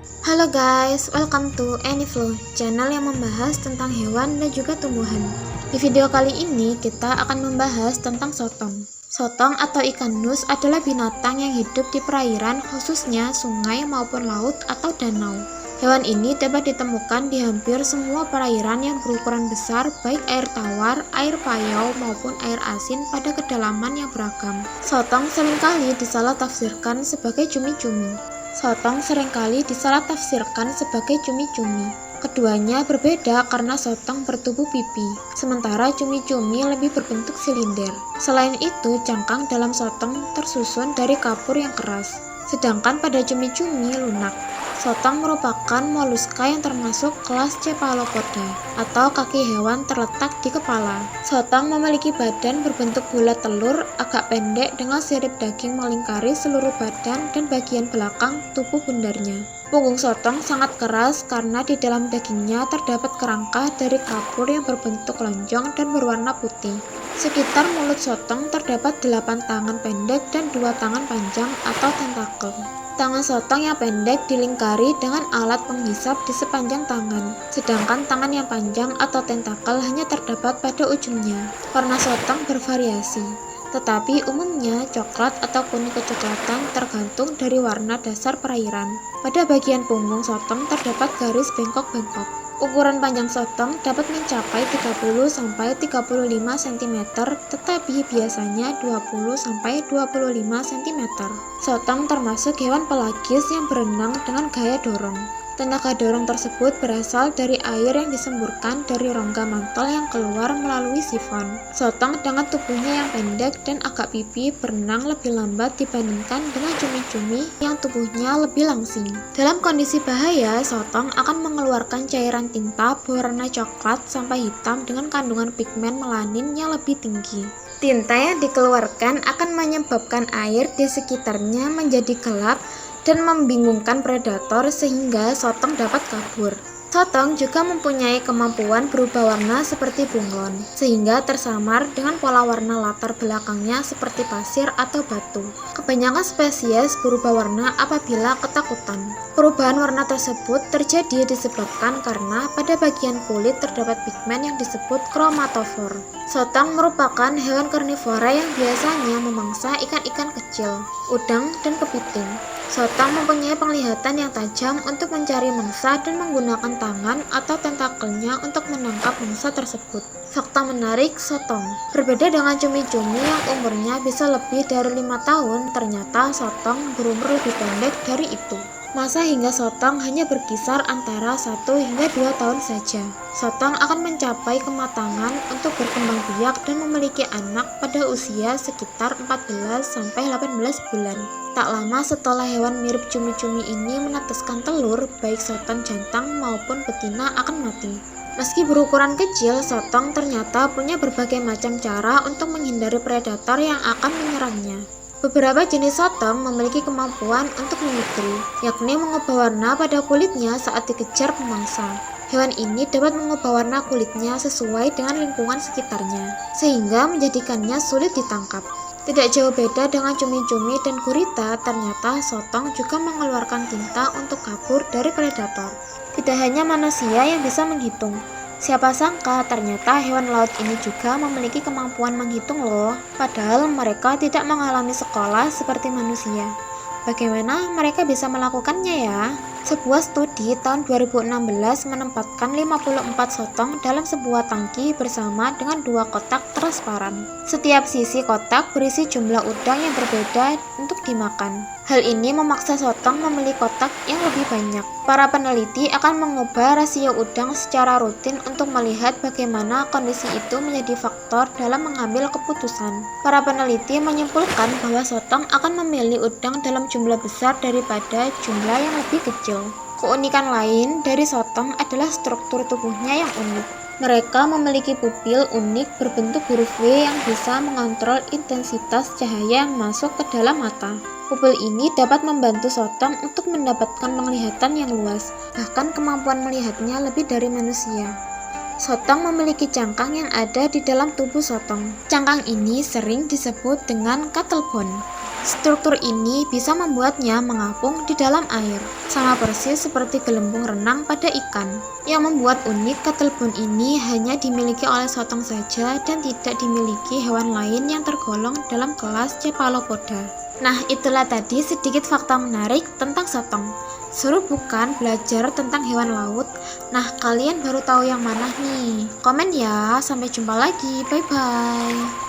Halo guys, welcome to Anyflow, channel yang membahas tentang hewan dan juga tumbuhan. Di video kali ini kita akan membahas tentang sotong. Sotong atau ikan nus adalah binatang yang hidup di perairan, khususnya sungai maupun laut atau danau. Hewan ini dapat ditemukan di hampir semua perairan yang berukuran besar, baik air tawar, air payau, maupun air asin pada kedalaman yang beragam. Sotong seringkali disalah tafsirkan sebagai cumi-cumi. Keduanya berbeda karena sotong bertubuh pipi, sementara cumi-cumi lebih berbentuk silinder. Selain itu, cangkang dalam sotong tersusun dari kapur yang keras, sedangkan pada cumi-cumi lunak. Sotong merupakan moluska yang termasuk kelas Cephalopoda atau kaki hewan terletak di kepala. Sotong memiliki badan berbentuk bulat telur, agak pendek dengan sirip daging melingkari seluruh badan dan bagian belakang tubuh bundarnya. Punggung sotong sangat keras karena di dalam dagingnya terdapat kerangka dari kapur yang berbentuk lonjong dan berwarna putih. Sekitar mulut sotong terdapat 8 tangan pendek dan 2 tangan panjang atau tentakel. Tangan sotong yang pendek dilingkari dengan alat penghisap di sepanjang tangan, sedangkan tangan yang panjang atau tentakel hanya terdapat pada ujungnya. Warna sotong bervariasi, tetapi umumnya coklat atau kuning kecoklatan tergantung dari warna dasar perairan. Pada bagian punggung sotong terdapat garis bengkok-bengkok. Ukuran panjang sotong dapat mencapai 30-35 cm, tetapi biasanya 20-25 cm. Sotong termasuk hewan pelagis yang berenang dengan gaya dorong. Tenaga dorong tersebut berasal dari air yang disemburkan dari rongga mantel yang keluar melalui sifon. Sotong dengan tubuhnya yang pendek dan agak pipi berenang lebih lambat dibandingkan dengan cumi-cumi yang tubuhnya lebih langsing. Dalam kondisi bahaya, sotong akan mengeluarkan cairan tinta berwarna coklat sampai hitam dengan kandungan pigmen melanin yang lebih tinggi. Tinta yang dikeluarkan akan menyebabkan air di sekitarnya menjadi gelap dan membingungkan predator sehingga sotong dapat kabur. Sotong juga mempunyai kemampuan berubah warna seperti bunglon, sehingga tersamar dengan pola warna latar belakangnya seperti pasir atau batu. Kebanyakan spesies berubah warna apabila ketakutan. Perubahan warna tersebut terjadi disebabkan karena pada bagian kulit terdapat pigmen yang disebut kromatofor. Sotong merupakan hewan karnivora yang biasanya memangsa ikan-ikan kecil, udang, dan kepiting. Sotong mempunyai penglihatan yang tajam untuk mencari mangsa dan menggunakan tangan atau tentakelnya untuk menangkap mangsa tersebut. Fakta menarik, sotong berbeda dengan cumi-cumi yang umurnya bisa lebih dari 5 tahun, ternyata sotong berumur lebih pendek dari itu. Masa hingga sotong hanya berkisar antara 1 hingga 2 tahun saja. Sotong akan mencapai kematangan untuk berkembang biak dan memiliki anak pada usia sekitar 14-18 bulan. Tak lama setelah hewan mirip cumi-cumi ini menetaskan telur, baik sotong jantan maupun betina akan mati. Meski berukuran kecil, sotong ternyata punya berbagai macam cara untuk menghindari predator yang akan menyerangnya. Beberapa jenis sotong memiliki kemampuan untuk mimikri, yakni mengubah warna pada kulitnya saat dikejar pemangsa. Hewan ini dapat mengubah warna kulitnya sesuai dengan lingkungan sekitarnya, sehingga menjadikannya sulit ditangkap. Tidak jauh beda dengan cumi-cumi dan gurita, ternyata sotong juga mengeluarkan tinta untuk kabur dari predator. Tidak hanya manusia yang bisa menghitung. Siapa sangka ternyata hewan laut ini juga memiliki kemampuan menghitung loh, padahal mereka tidak mengalami sekolah seperti manusia. Bagaimana mereka bisa melakukannya ya? Sebuah studi tahun 2016 menempatkan 54 sotong dalam sebuah tangki bersama dengan 2 kotak transparan. Setiap sisi kotak berisi jumlah udang yang berbeda untuk dimakan. Hal ini memaksa sotong memilih kotak yang lebih banyak. Para peneliti akan mengubah rasio udang secara rutin untuk melihat bagaimana kondisi itu menjadi faktor dalam mengambil keputusan. Para peneliti menyimpulkan bahwa sotong akan memilih udang dalam jumlah besar daripada jumlah yang lebih kecil. Keunikan lain dari sotong adalah struktur tubuhnya yang unik. Mereka memiliki pupil unik berbentuk huruf W yang bisa mengontrol intensitas cahaya yang masuk ke dalam mata. Pupil ini dapat membantu sotong untuk mendapatkan penglihatan yang luas, bahkan kemampuan melihatnya lebih dari manusia. Sotong memiliki cangkang yang ada di dalam tubuh sotong. Cangkang ini sering disebut dengan cuttle bone. Struktur ini bisa membuatnya mengapung di dalam air, sama persis seperti gelembung renang pada ikan. Yang membuat unik, ketelpon ini hanya dimiliki oleh sotong saja dan tidak dimiliki hewan lain yang tergolong dalam kelas Cephalopoda. Nah, itulah tadi sedikit fakta menarik tentang sotong. Seru bukan belajar tentang hewan laut? Nah, kalian baru tahu yang mana nih? Komen ya, sampai jumpa lagi, bye-bye.